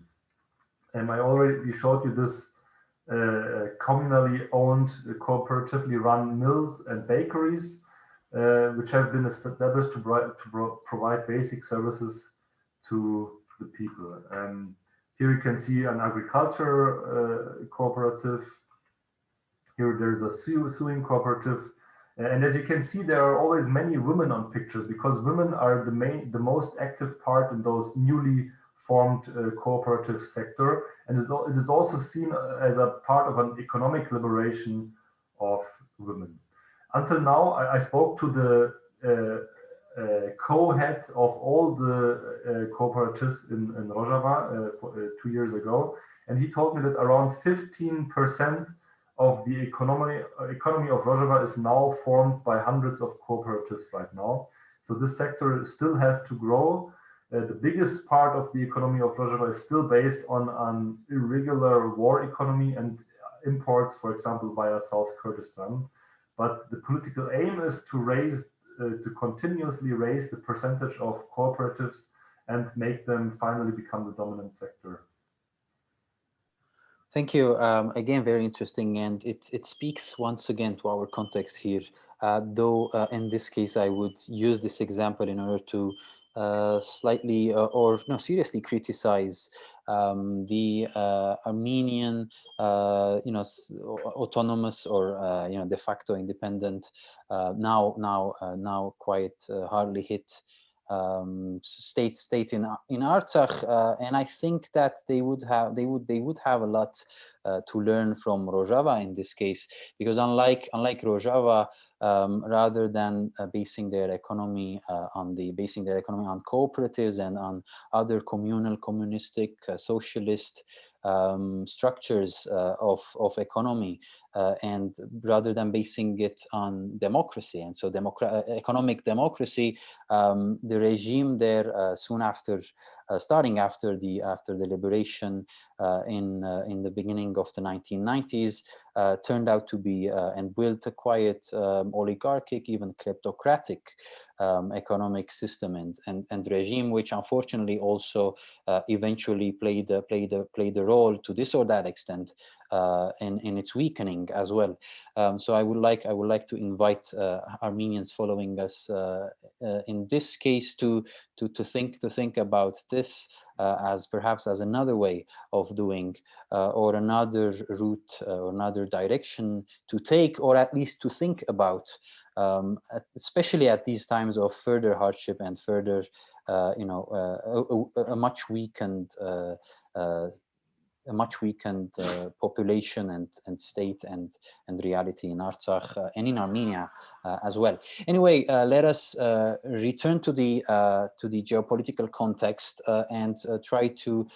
Speaker 2: And I already showed you this communally owned, cooperatively run mills and bakeries, which have been established to provide basic services to the people. Here you can see an agriculture cooperative. Here there's a sewing cooperative. And as you can see, there are always many women on pictures because women are the most active part in those newly formed cooperative sector. And it is also seen as a part of an economic liberation of women. Until now, I spoke to the co-head of all the cooperatives in Rojava 2 years ago. And he told me that around 15% of the economy of Rojava is now formed by hundreds of cooperatives right now. So this sector still has to grow. The biggest part of the economy of Rojava is still based on an irregular war economy and imports, for example, via South Kurdistan. But the political aim is to continuously raise the percentage of cooperatives and make them finally become the dominant sector.
Speaker 1: Thank you. Again, very interesting, and it speaks once again to our context here. Though in this case, I would use this example in order to slightly or no, seriously criticize the Armenian, autonomous or de facto independent, now quite hardly hit state in Artsakh, and I think that they would have a lot to learn from Rojava in this case, because unlike Rojava, rather than basing their economy on cooperatives and on other communal, communistic, socialist structures of economy, and rather than basing it on democracy, and so economic democracy, the regime there soon after, starting after the liberation in the beginning of the 1990s, turned out to be and built a quiet oligarchic, even kleptocratic economic system and regime, which unfortunately also eventually played a role to this or that extent in its weakening as well. So I would like to invite Armenians following us in this case to think about this as perhaps as another way of doing or another route or another direction to take, or at least to think about, especially at these times of further hardship and further a much weakened population and state and reality in Artsakh and in Armenia as well. Anyway, let us return to the geopolitical context and try to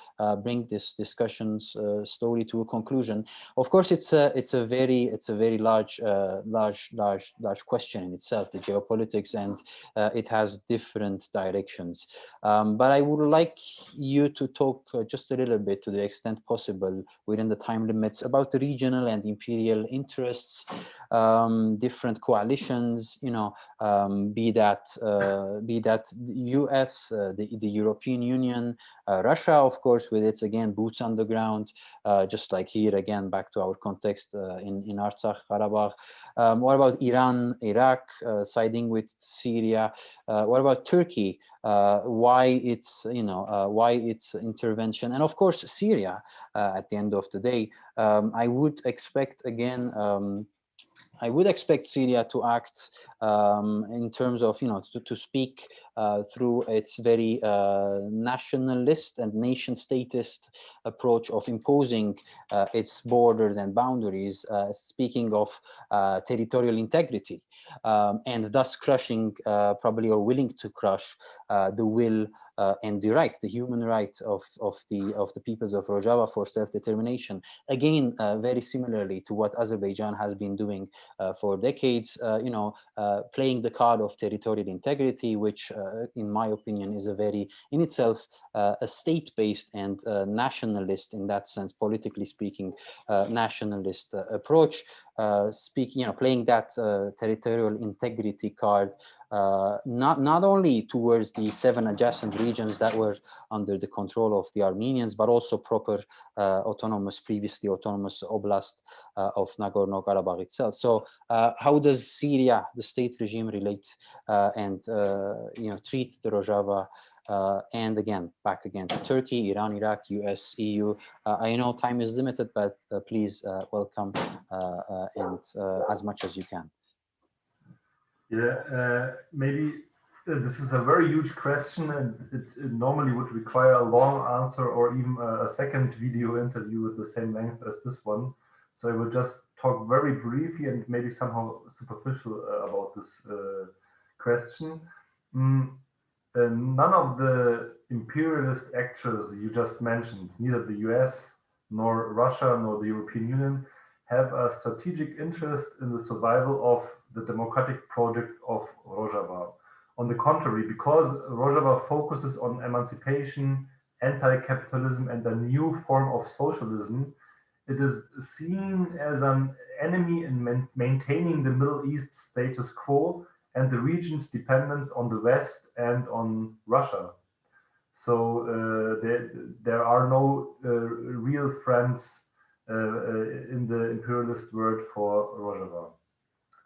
Speaker 1: bring this discussions slowly to a conclusion. Of course, it's a very large question in itself, the geopolitics, and it has different directions. But I would like you to talk just a little bit, to the extent possible within the time limits, about the regional and imperial interests, different coalitions, be that US, the European Union, Russia, of course, with its, again, boots on the ground, just like here, again, back to our context in Artsakh, Karabakh. What about Iran, Iraq, siding with Syria? What about Turkey? Why its intervention, and of course Syria at the end of the day. I would expect, again, Syria to act in terms of, to speak through its very nationalist and nation-statist approach of imposing its borders and boundaries, speaking of territorial integrity, and thus crushing, probably, or willing to crush the will and the human right of the peoples of Rojava for self-determination. Again, very similarly to what Azerbaijan has been doing for decades, playing the card of territorial integrity, which, in my opinion, is in itself, a state-based and nationalist, in that sense, politically speaking, nationalist approach. Playing that territorial integrity card, not only towards the 7 adjacent regions that were under the control of the Armenians, but also proper previously autonomous oblast of Nagorno-Karabakh itself. So how does Syria, the state regime, relate and treat the Rojava? And again, back again to Turkey, Iran, Iraq, US, EU. I know time is limited, but please welcome and as much as you can.
Speaker 2: Yeah, maybe this is a very huge question, and it normally would require a long answer or even a second video interview with the same length as this one. So I will just talk very briefly and maybe somehow superficial about this question. None of the imperialist actors you just mentioned, neither the US nor Russia nor the European Union, have a strategic interest in the survival of the democratic project of Rojava. On the contrary, because Rojava focuses on emancipation, anti-capitalism, and a new form of socialism, it is seen as an enemy in maintaining the Middle East status quo and the region's dependence on the West and on Russia. So there are no real friends in the imperialist world for Rojava.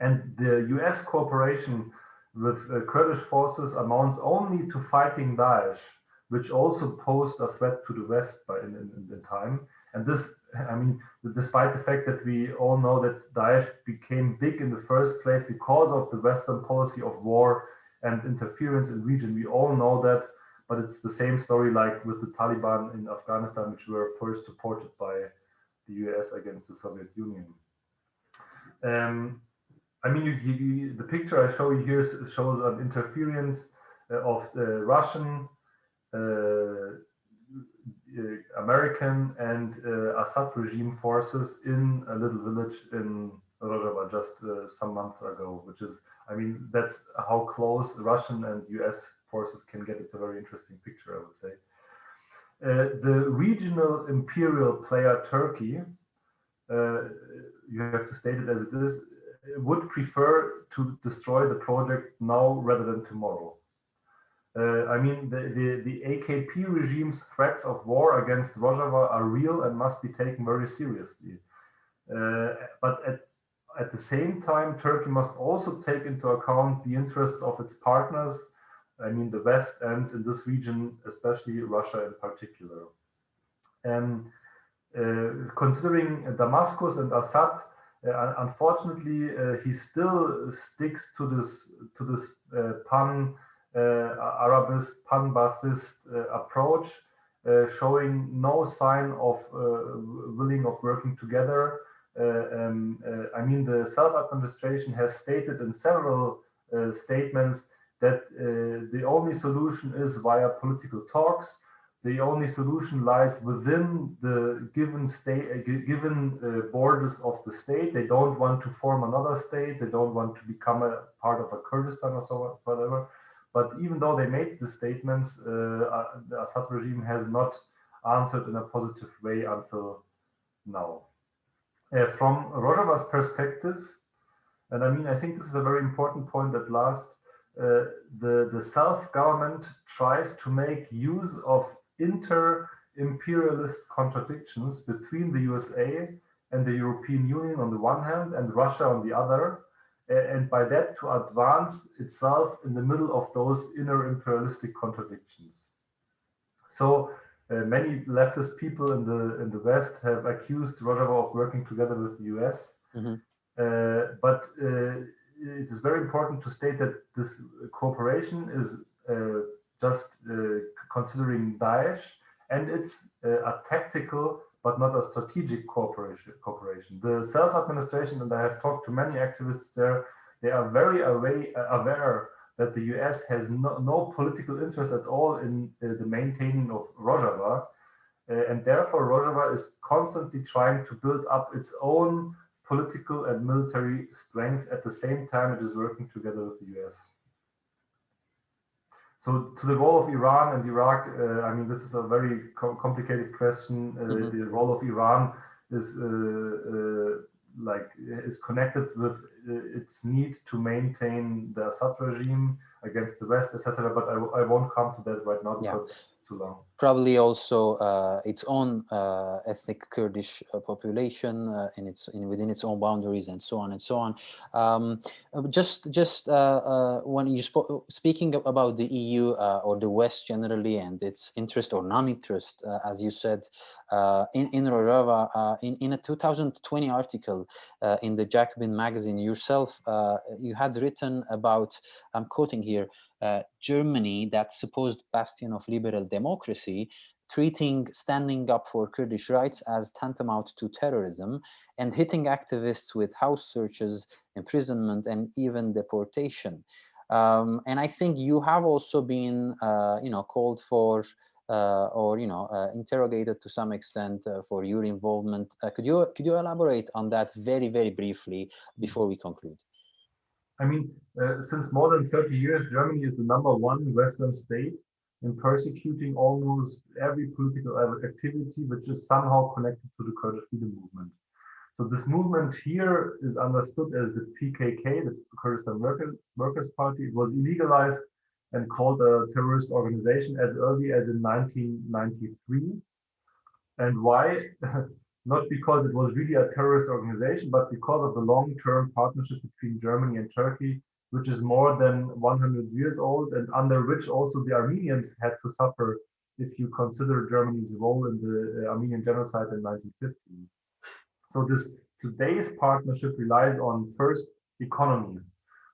Speaker 2: And the US cooperation with Kurdish forces amounts only to fighting Daesh, which also posed a threat to the West in time. And this, I mean, despite the fact that we all know that Daesh became big in the first place because of the Western policy of war and interference in region. We all know that, but it's the same story like with the Taliban in Afghanistan, which were first supported by the US against the Soviet Union. I mean, the picture I show you here shows an interference of the Russian, American, and Assad regime forces in a little village in Rojava just some months ago, which is, I mean, that's how close Russian and US forces can get. It's a very interesting picture, I would say. The regional imperial player Turkey, you have to state it as it is, would prefer to destroy the project now rather than tomorrow. I mean, the AKP regime's threats of war against Rojava are real and must be taken very seriously. But at the same time, Turkey must also take into account the interests of its partners, I mean, the West, and in this region, especially Russia in particular. Considering Damascus and Assad, unfortunately, he still sticks to this pan-Arabist, pan-Baathist approach, showing no sign of willing of working together. I mean, the self-administration has stated in several statements that the only solution is via political talks. The only solution lies within the given state, given borders of the state. They don't want to form another state. They don't want to become a part of a Kurdistan or so, whatever. But even though they made the statements, the Assad regime has not answered in a positive way until now. From Rojava's perspective, and I mean, I think this is a very important point at last, the self-government tries to make use of inter-imperialist contradictions between the USA and the European Union on the one hand and Russia on the other, and by that to advance itself in the middle of those inner imperialistic contradictions. So many leftist people in the West have accused Rojava of working together with the US, but it is very important to state that this cooperation is just considering Daesh, and it's a tactical but not a strategic cooperation. The self-administration, and I have talked to many activists there, they are very aware that the US has no political interest at all in the maintaining of Rojava, and therefore Rojava is constantly trying to build up its own political and military strength at the same time it is working together with the US. So to the role of Iran and Iraq, I mean, this is a very complicated question. The role of Iran is connected with its need to maintain the Assad regime against the West, etc. But I won't come to that right now because it's too long.
Speaker 1: Probably also its own ethnic Kurdish population within its own boundaries, and so on and so on. When you speaking about the EU or the West generally and its interest or non-interest, as you said, in Rojava, in a 2020 article in the Jacobin magazine, yourself, you had written about, I'm quoting here, Germany, that supposed bastion of liberal democracy, treating standing up for Kurdish rights as tantamount to terrorism, and hitting activists with house searches, imprisonment, and even deportation. And I think you have also been, called for interrogated to some extent for your involvement. Could you elaborate on that very, very briefly before we conclude?
Speaker 2: I mean, since more than 30 years, Germany is the #1 Western state in persecuting almost every political activity which is somehow connected to the Kurdish freedom movement. So this movement here is understood as the PKK, the Kurdistan Workers' Party. It was illegalized and called a terrorist organization as early as in 1993. And why? Not because it was really a terrorist organization, but because of the long-term partnership between Germany and Turkey, which is more than 100 years old, and under which also the Armenians had to suffer if you consider Germany's role in the Armenian genocide in 1915. So today's partnership relies on first economy.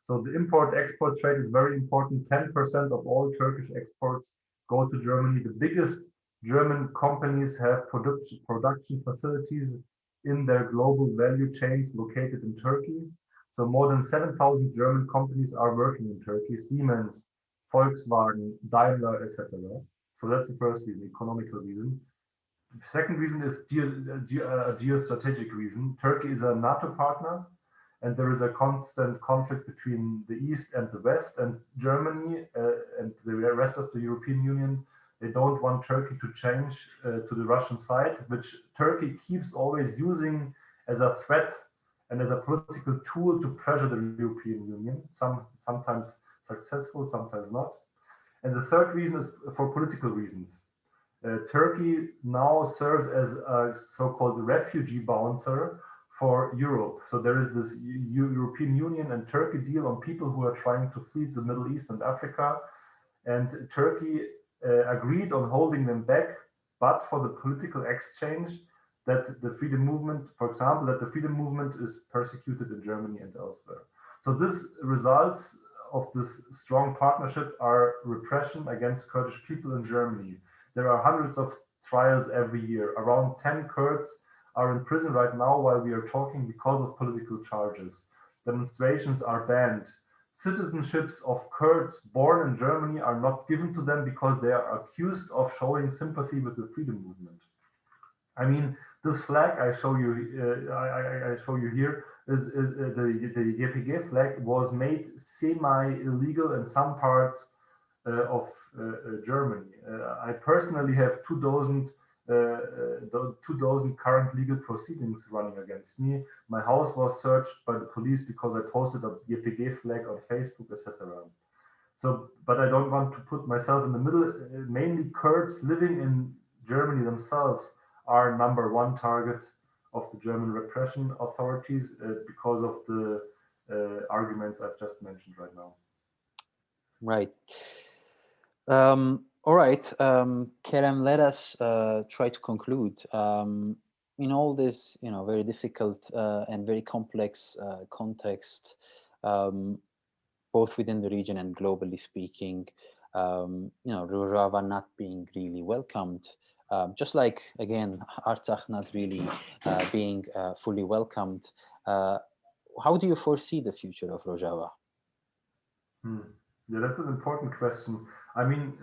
Speaker 2: So the import-export trade is very important. 10% of all Turkish exports go to Germany. The biggest German companies have production facilities in their global value chains located in Turkey. So more than 7,000 German companies are working in Turkey: Siemens, Volkswagen, Daimler, etc. So that's the first reason, economical reason. The second reason is a geostrategic reason. Turkey is a NATO partner, and there is a constant conflict between the East and the West, and Germany and the rest of the European Union. They don't want Turkey to change to the Russian side, which Turkey keeps always using as a threat and as a political tool to pressure the European Union, sometimes successful, sometimes not. And the third reason is for political reasons. Turkey now serves as a so-called refugee bouncer for Europe. So there is this European Union and Turkey deal on people who are trying to flee the Middle East and Africa. And Turkey agreed on holding them back, but for the political exchange that the freedom movement, for example, that the freedom movement is persecuted in Germany and elsewhere. So this results of this strong partnership are repression against Kurdish people in Germany. There are hundreds of trials every year. Around 10 Kurds are in prison right now while we are talking because of political charges. Demonstrations are banned. Citizenships of Kurds born in Germany are not given to them because they are accused of showing sympathy with the freedom movement. I mean, this flag I show you, I show you here is the YPG flag was made semi-illegal in some parts of Germany. I personally have 2,000 current legal proceedings running against me. My house was searched by the police because I posted a YPG flag on Facebook, etc. So, but I don't want to put myself in the middle. Mainly Kurds living in Germany themselves are #1 target of the German repression authorities because of the arguments I've just mentioned right now.
Speaker 1: Right. All right, Kerem, let us try to conclude. In all this, very difficult and very complex context, both within the region and globally speaking, Rojava not being really welcomed, just like, again, Artsakh not really being fully welcomed. How do you foresee the future of Rojava?
Speaker 2: Yeah, that's an important question. I mean,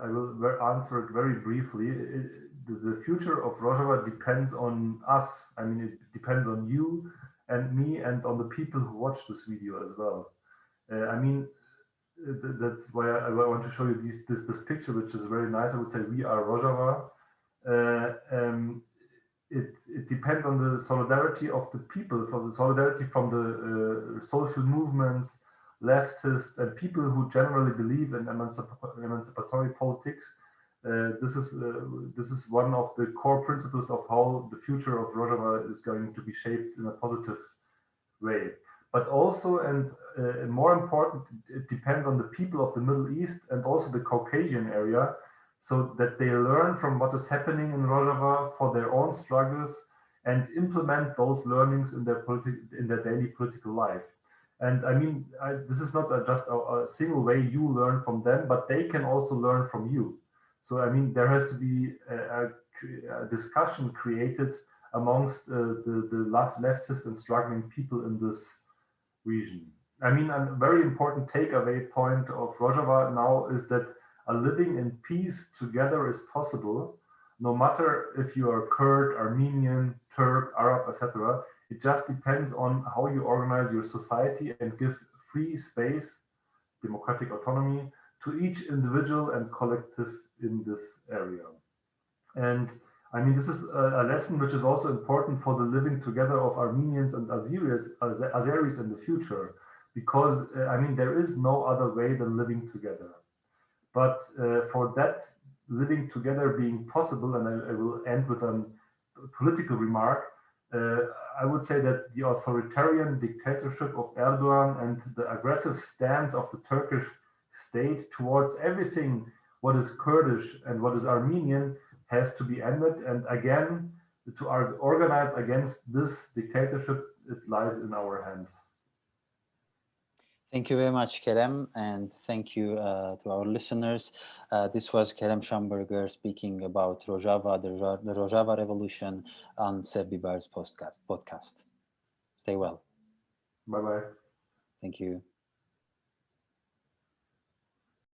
Speaker 2: I will answer it very briefly. The future of Rojava depends on us. I mean, it depends on you and me and on the people who watch this video as well. I mean, that's why I want to show you this picture, which is very nice. I would say we are Rojava. It depends on the solidarity of the people, for the solidarity from the social movements, leftists, and people who generally believe in emancipatory politics. This is one of the core principles of how the future of Rojava is going to be shaped in a positive way. But also, and more important, it depends on the people of the Middle East and also the Caucasian area, so that they learn from what is happening in Rojava for their own struggles and implement those learnings in their daily political life. And I mean, this is not just a single way you learn from them, but they can also learn from you. So I mean, there has to be a discussion created amongst the leftist and struggling people in this region. I mean, a very important takeaway point of Rojava now is that a living in peace together is possible, no matter if you are Kurd, Armenian, Turk, Arab, etc. It just depends on how you organize your society and give free space, democratic autonomy, to each individual and collective in this area. And I mean, this is a lesson which is also important for the living together of Armenians and Azeris in the future, because I mean, there is no other way than living together. But for that living together being possible, and I will end with a political remark, I would say that the authoritarian dictatorship of Erdogan and the aggressive stance of the Turkish state towards everything what is Kurdish and what is Armenian has to be ended. And again, to organize against this dictatorship, it lies in our hands.
Speaker 1: Thank you very much, Kerem, and thank you to our listeners. This was Kerem Schamberger speaking about Rojava, the Rojava Revolution on Serbi Bar's podcast. Stay well.
Speaker 2: Bye bye.
Speaker 1: Thank you.